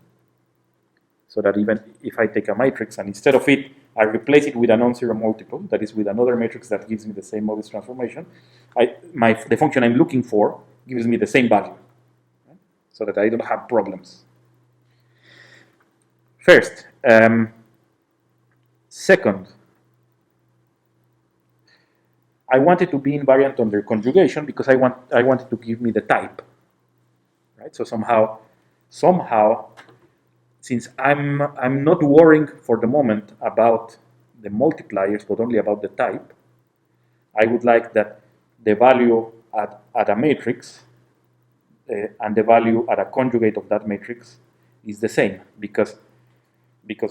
so that even if I take a matrix and instead of it I replace it with a non-zero multiple, that is with another matrix that gives me the same Möbius transformation, the function I'm looking for gives me the same value, right? So that I don't have problems. First. Second, I wanted to be invariant under conjugation because I wanted to give me the type, right? So somehow, since I'm not worrying for the moment about the multipliers, but only about the type, I would like that the value at a matrix and the value at a conjugate of that matrix is the same, because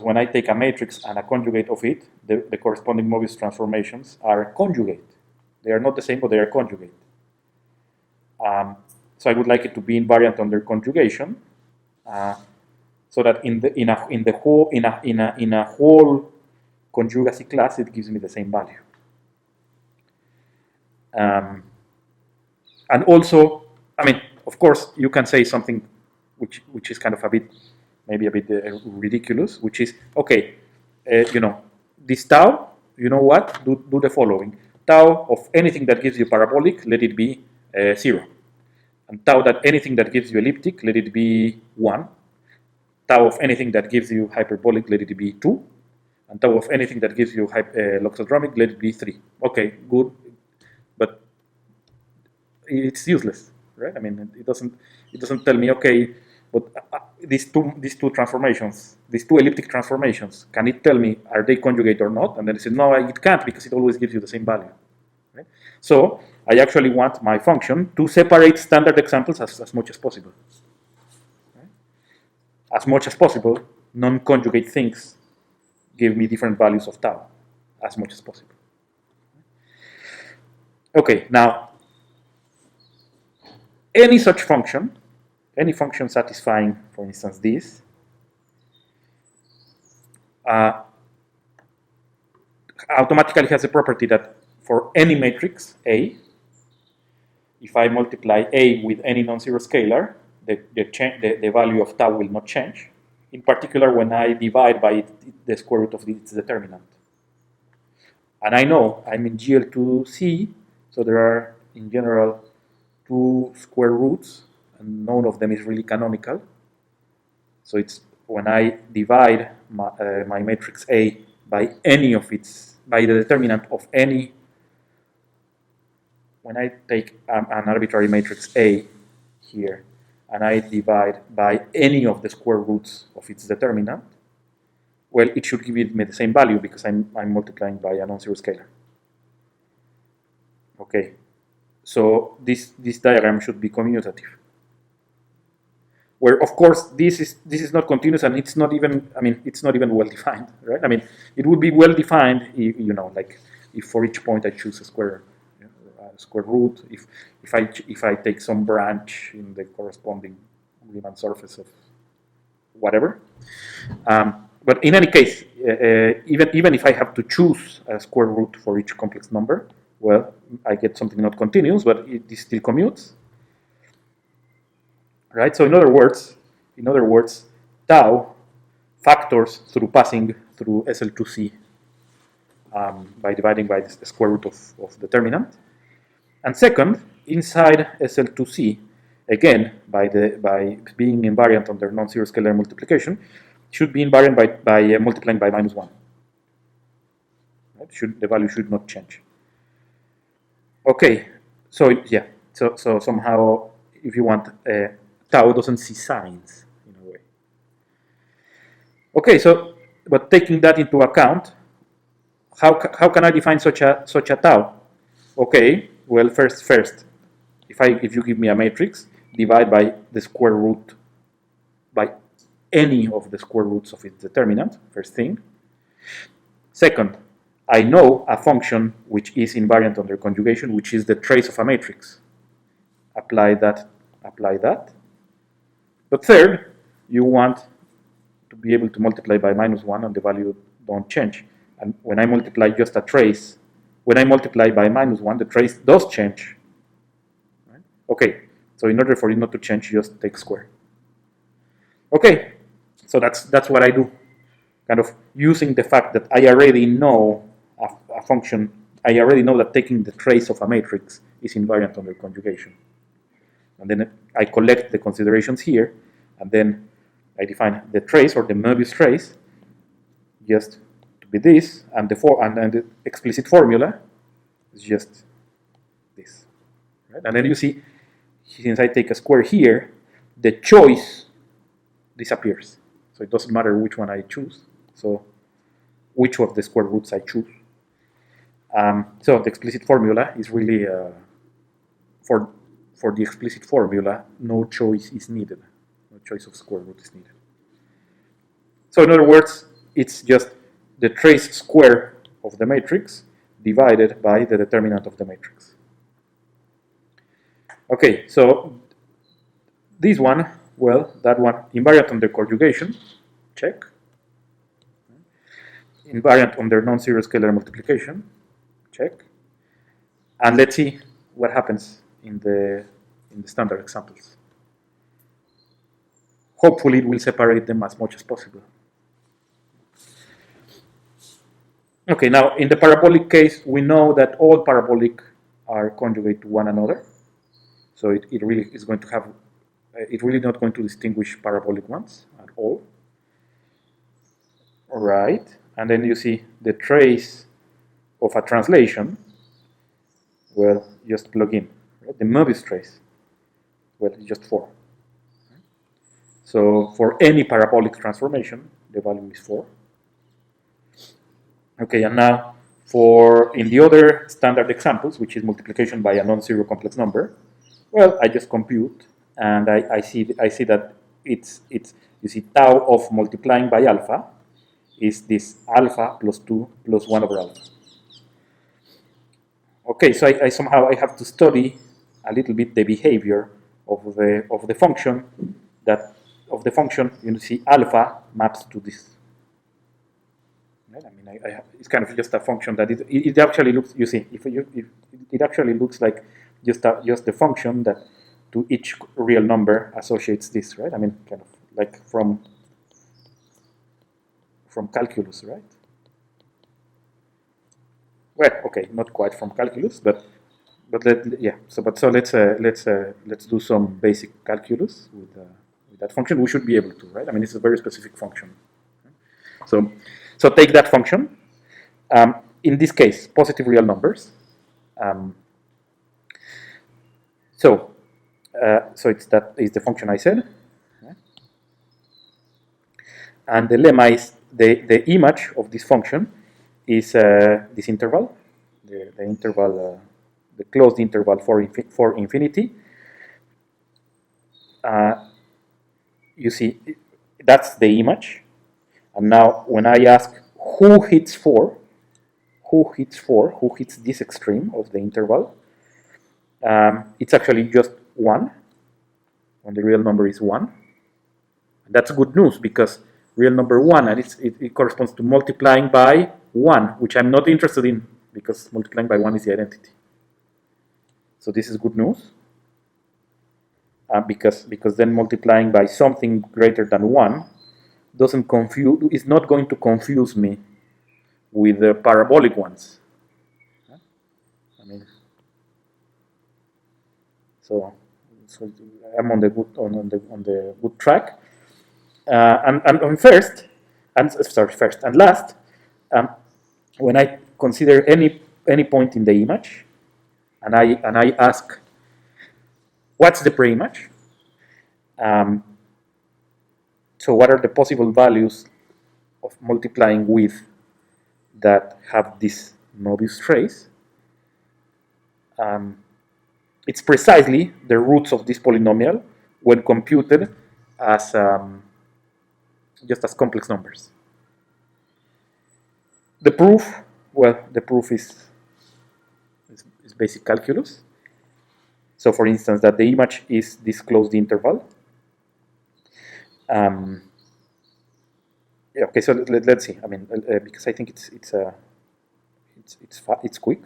when I take a matrix and a conjugate of it, the corresponding Möbius transformations are conjugate. They are not the same, but they are conjugate. So I would like it to be invariant under conjugation, so that in a whole conjugacy class, it gives me the same value. And also, I mean, of course, you can say something which is kind of maybe a bit ridiculous, which is, okay, this tau, you know what? Do the following. Tau of anything that gives you parabolic, let it be 0. And tau that anything that gives you elliptic, let it be 1. Tau of anything that gives you hyperbolic, let it be 2. And tau of anything that gives you loxodromic, let it be 3. Okay, good. But it's useless, right? I mean, it doesn't tell me, okay, but these two transformations, these two elliptic transformations, can it tell me, are they conjugate or not? And then it says, no, it can't, because it always gives you the same value. Right? So I actually want my function to separate standard examples as much as possible. Right? As much as possible, non-conjugate things give me different values of tau, as much as possible. Okay, now, any such function, any function satisfying, for instance, this, automatically has a property that for any matrix A, if I multiply A with any non-zero scalar, the value of tau will not change. In particular, when I divide by the square root of its determinant. And I know I'm in GL2C, so there are, in general, 2 square roots, and none of them is really canonical. So it's when I divide my matrix A by by the determinant of any, when I take an arbitrary matrix A here, and I divide by any of the square roots of its determinant, well, it should give me the same value because I'm multiplying by a non-zero scalar. Okay, so this diagram should be commutative. Where of course this is not continuous, and it's not even, I mean, it's not even well defined, right? I mean, it would be well defined if, you know, like if for each point I choose a square root, if I take some branch in the corresponding Riemann surface of whatever. But in any case, even if I have to choose a square root for each complex number, well, I get something not continuous, but it still commutes. Right? So in other words, tau factors through passing through SL2C by dividing by the square root of determinant. And second, inside SL2C, again, by being invariant under non-zero scalar multiplication, should be invariant by multiplying by -1. Right? The value should not change. Okay, so yeah, so somehow, if you want, tau doesn't see signs in a way. Okay, so but taking that into account, how can I define such a tau? Okay, well, first, if you give me a matrix, divide by the square root by any of the square roots of its determinant, first thing. Second, I know a function which is invariant under conjugation, which is the trace of a matrix. Apply that. But third, you want to be able to multiply by -1 and the value don't change. And when I multiply just a trace, when I multiply by -1, the trace does change. Right? Okay, so in order for it not to change, just take square. Okay, so that's what I do. Kind of using the fact that I already know a function, I already know that taking the trace of a matrix is invariant under conjugation. And then I collect the considerations here, and then I define the trace, or the Möbius trace, just to be this, and the explicit formula is just this. Right? And then you see, since I take a square here, the choice disappears. So it doesn't matter which one I choose. So which of the square roots I choose. So the explicit formula is really for the explicit formula, no choice is needed. No choice of square root is needed. So in other words, it's just the trace square of the matrix divided by the determinant of the matrix. Okay, so this one, well, that one, invariant under conjugation, check. Invariant under non-zero scalar multiplication, check. And let's see what happens in the standard examples. Hopefully it will separate them as much as possible. Okay, now in the parabolic case, we know that all parabolic are conjugate to one another. So it really is going to have, it's really not going to distinguish parabolic ones at all. All right, and then you see the trace of a translation. Well, just plug in, right? The Möbius trace. Well, it's just 4. So for any parabolic transformation, the value is 4. Okay, and now in the other standard examples, which is multiplication by a non-zero complex number, well, I just compute, and I see that it's you see tau of multiplying by alpha is this alpha plus 2 plus 1 over alpha. Okay, so I somehow have to study a little bit the behavior of the function you see alpha maps to this. Right? I mean, it's kind of just a function that it actually looks. You see, if it actually looks like just the function that to each real number associates this, right? I mean, kind of like from calculus, right? Well, okay, not quite from calculus, but let's do some basic calculus with that function. We should be able to, right? I mean, it's a very specific function. So take that function. In this case, positive real numbers. So that is the function I said. And the lemma is the image of this function is this interval, the interval, the closed interval for infinity. You see, that's the image. And now when I ask who hits 4, who hits this extreme of the interval, it's actually just 1, when the real number is 1. That's good news, because real number 1, and it corresponds to multiplying by 1, which I'm not interested in, because multiplying by 1 is the identity. So this is good news, because then multiplying by something greater than 1 is not going to confuse me with the parabolic ones. I mean, so I'm on the good track. And first and last, when I consider any point in the image, and I ask, what's the preimage? So what are the possible values of multiplying with that have this Möbius trace? It's precisely the roots of this polynomial when computed as just as complex numbers. The proof, well, the proof is basic calculus. So, for instance, that the image is this closed interval. Yeah, okay, so let's see. I mean, because I think it's quick.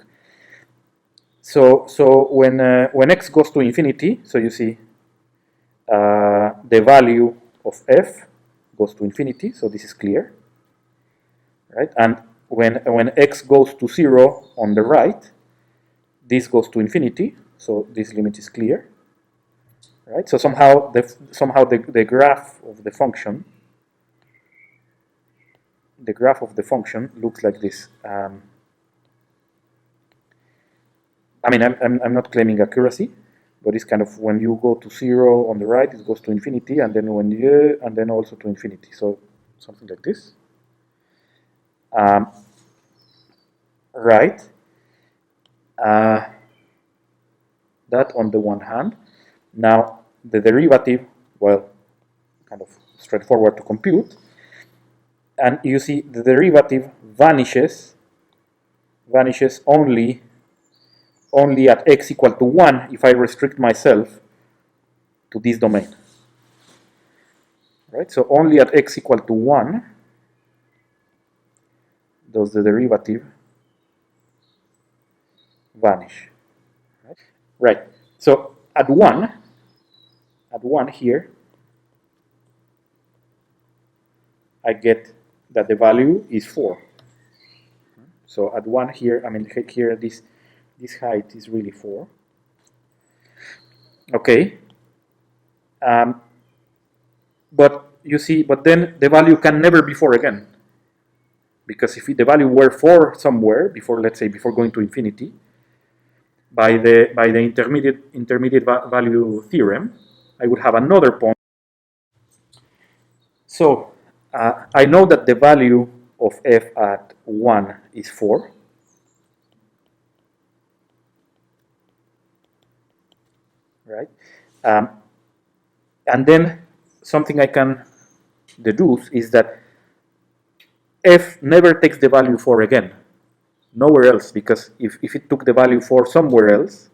So when x goes to infinity, so you see the value of f goes to infinity. So this is clear, right? And when x goes to 0 on the right, this goes to infinity. So this limit is clear, right? So somehow the graph of the function. The graph of the function looks like this. I mean, I'm not claiming accuracy, but it's kind of when you go to 0 on the right, it goes to infinity, and then and then also to infinity. So something like this. Right. That on the one hand. Now the derivative, well, kind of straightforward to compute. And you see the derivative vanishes only at x equal to 1 if I restrict myself to this domain. Right? So only at x equal to 1 does the derivative vanish. Right. So at 1 here, I get that the value is 4. So at 1 here, I mean here this height is really 4. Okay. But you see, but then the value can never be 4 again. Because if the value were 4 somewhere before, let's say, before going to infinity, by the intermediate value theorem, I would have another point. So I know that the value of f at 1 is 4. Right? And then something I can deduce is that f never takes the value 4 again. Nowhere else, because if it took the value 4 somewhere else,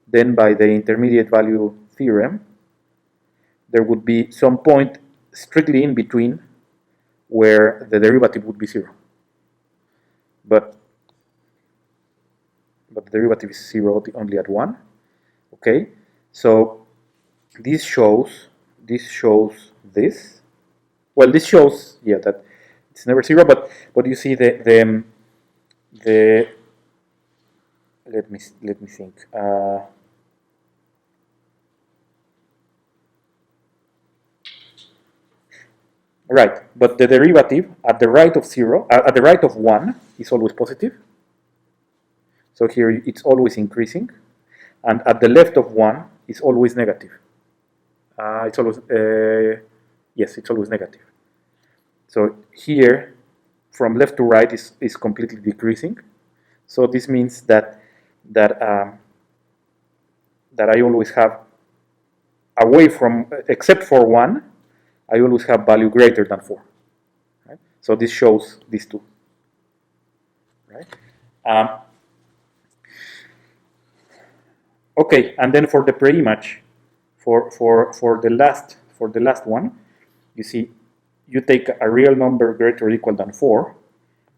then by the intermediate value theorem, there would be some point strictly in between where the derivative would be 0. But the derivative is 0 only at 1. Okay, so this shows this. Well, this shows, yeah, that it's never 0. But you see the let me think. Right, but the derivative at the right of 0, at the right of 1 is always positive. So here it's always increasing, and at the left of 1 is always negative. It's always, yes, it's always negative. So here, from left to right is completely decreasing. So this means that I always have, away from, except for 1, I always have value greater than 4. Right? So this shows these two. Right? Okay, and then for the pre-image, for the last one, you see, you take a real number greater or equal than 4,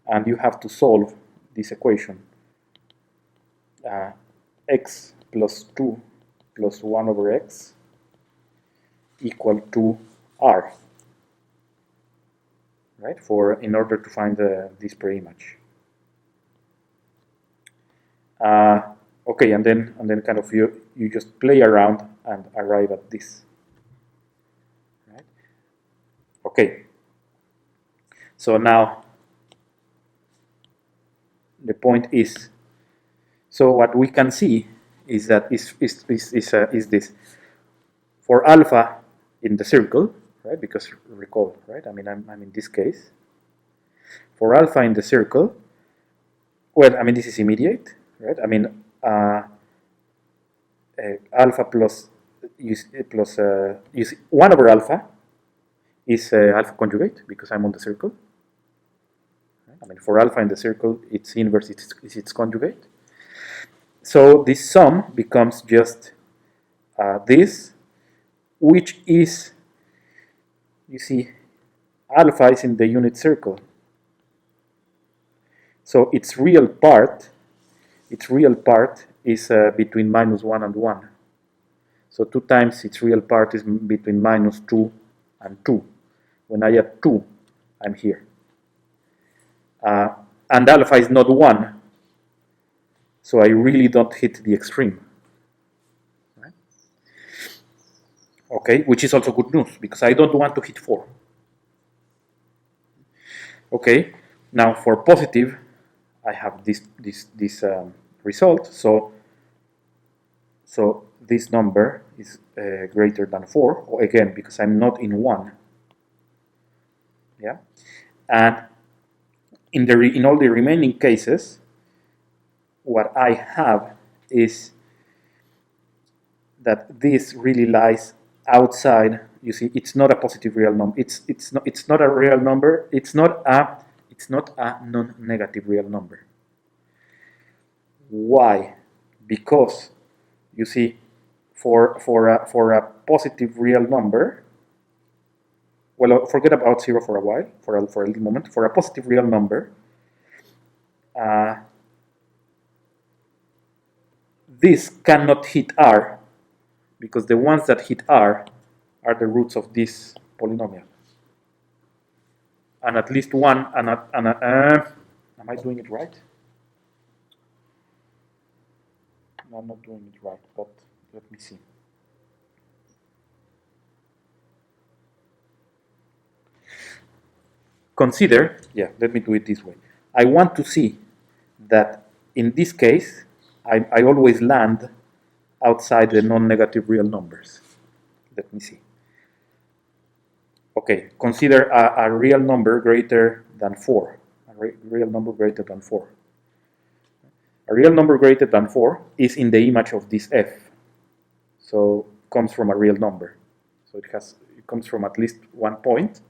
and you have to solve this equation. X plus 2 plus 1 over x equal to r, right? In order to find this pre-image. Okay, and then kind of you just play around and arrive at this. Right? Okay. So now the point is, so what we can see is that is this. For alpha in the circle, right? Because recall, right? I mean, I'm in this case. For alpha in the circle, well, I mean, this is immediate, right? I mean, alpha plus 1 over alpha is alpha conjugate because I'm on the circle. Right? I mean, for alpha in the circle, its inverse is its conjugate. So this sum becomes just this, which is, you see, alpha is in the unit circle. So its real part is between minus 1 and 1. So 2 times its real part is between minus 2 and 2. When I add 2, I'm here. And alpha is not 1, so I really don't hit the extreme. Right? Okay, which is also good news, because I don't want to hit 4. Okay, now for positive, I have this result. So this number is greater than 4, again, because I'm not in 1. Yeah, and in all the remaining cases, what I have is that this really lies outside. You see, it's not a positive real number. It's not a real number. It's not a non-negative real number. Why? Because you see, for a positive real number, well, forget about 0 for a while, for a little moment. For a positive real number, this cannot hit R, because the ones that hit R are the roots of this polynomial. And at least one, am I doing it right? No, I'm not doing it right, but let me see. Consider, yeah, let me do it this way. I want to see that in this case, I always land outside the non-negative real numbers. Let me see. Okay, consider a real number greater than 4. A real number greater than 4. A real number greater than 4 is in the image of this f. So it comes from a real number. So it comes from at least one point.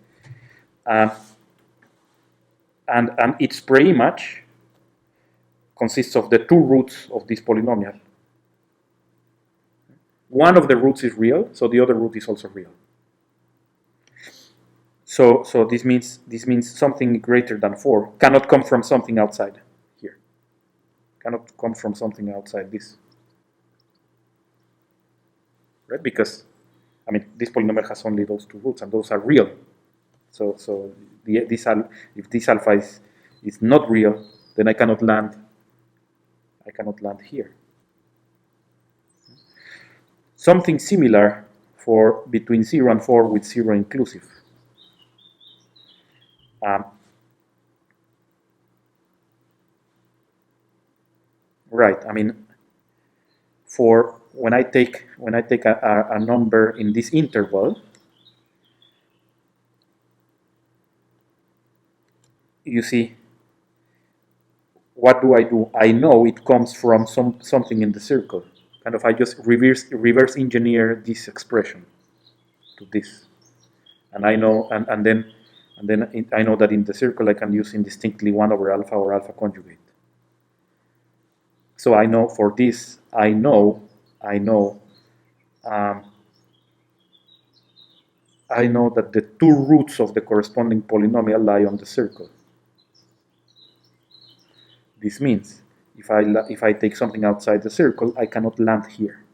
And its pre-image consists of the two roots of this polynomial. One of the roots is real, so the other root is also real. So this means something greater than 4 cannot come from something outside here. Cannot come from something outside this. Right? Because, I mean, this polynomial has only those two roots, and those are real. So if this alpha is not real, then I cannot land here. Something similar for between 0 and 4 with 0 inclusive. Right, I mean, for when I take a number in this interval, you see, what do? I know it comes from something in the circle. Kind of, I just reverse engineer this expression to this, and I know, and then I know that in the circle I can use indistinctly 1 over alpha or alpha conjugate. So I know for this, I know that the two roots of the corresponding polynomial lie on the circle. This means if I take something outside the circle, I cannot land here.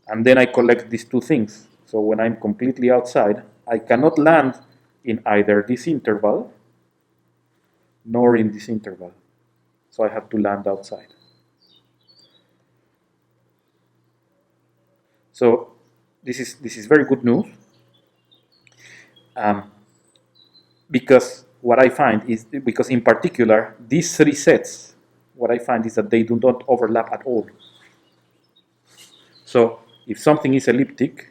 And then I collect these two things. So when I'm completely outside, I cannot land in either this interval nor in this interval. So I have to land outside. So this is very good news, because what I find is, because in particular these three sets, what I find is that they do not overlap at all. So if something is elliptic,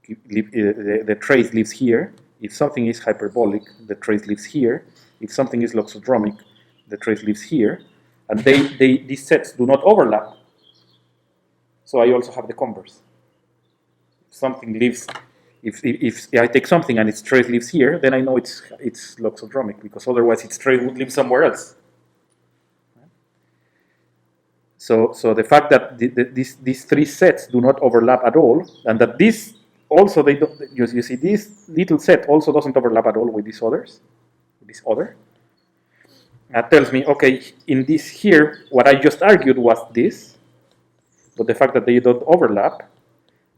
the trace lives here. If something is hyperbolic, the trace lives here. If something is loxodromic, the trace lives here. And these sets do not overlap. So I also have the converse. If something lives, if I take something and its trace lives here, then I know it's loxodromic, because otherwise its trace would live somewhere else. So the fact that these three sets do not overlap at all, and that this also, they don't, you see, this little set also doesn't overlap at all with these others, with this other. That tells me, okay, in this here, what I just argued was this, but the fact that they don't overlap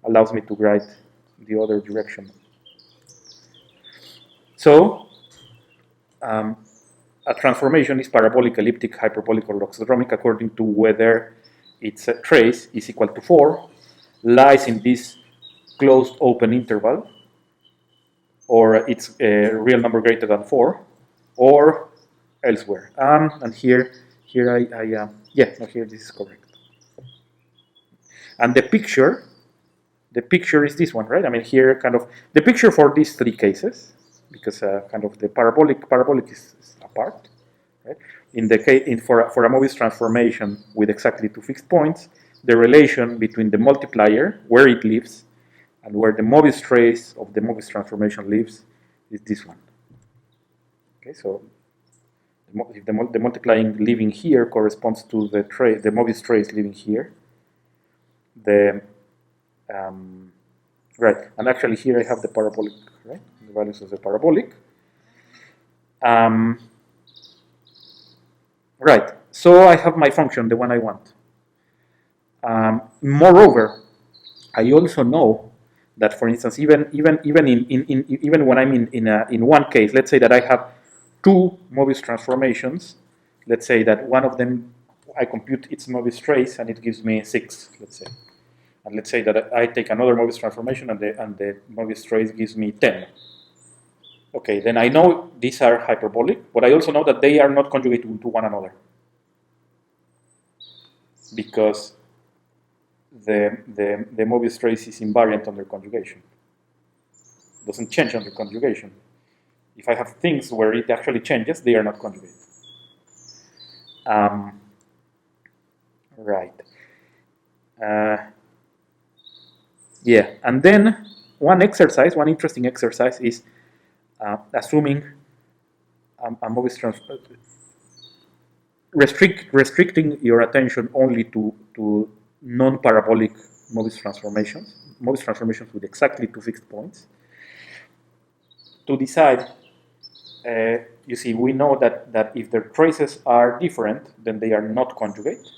allows me to write the other direction. So a transformation is parabolic, elliptic, hyperbolic, or loxodromic according to whether its trace is equal to 4, lies in this closed open interval, or it's a real number greater than 4, or elsewhere. And here here this is correct. And the picture is this one, right? I mean, here kind of the picture for these three cases, because kind of the parabolic is apart, right? In the case for a Möbius transformation with exactly two fixed points, the relation between the multiplier, where it lives, and where the Möbius trace of the Möbius transformation lives is this one. Okay, so if the multiplying living here corresponds to the Möbius trace living here, right, and actually here I have the parabolic, right, the values of the parabolic. Right, so I have my function, the one I want. Moreover, I also know that, for instance, even when I'm in one case, let's say that I have two Möbius transformations. Let's say that one of them I compute its Möbius trace and it gives me 6, let's say. And let's say that I take another Möbius transformation and the Möbius trace gives me 10. Okay, then I know these are hyperbolic, but I also know that they are not conjugate to one another, because the Möbius trace is invariant under conjugation. It doesn't change under conjugation. If I have things where it actually changes, they are not conjugate. Right. Yeah, and then one interesting exercise is assuming a Möbius transformation, restricting your attention only to non-parabolic Möbius transformations with exactly two fixed points, to decide. You see, we know that if their traces are different, then they are not conjugate.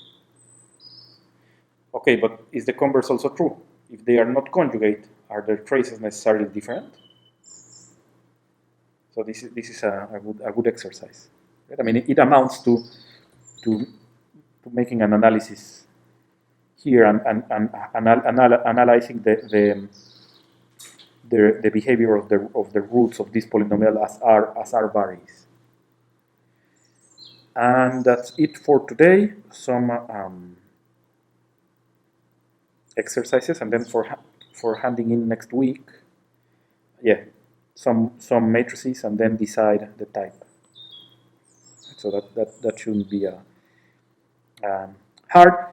Okay, but is the converse also true? If they are not conjugate, are their traces necessarily different? So this is a good exercise. Right? I mean, it amounts to making an analysis here and analyzing the behavior of the roots of this polynomial as R varies. And that's it for today. Some exercises, and then for handing in next week, yeah, some matrices, and then decide the type. So that shouldn't be hard.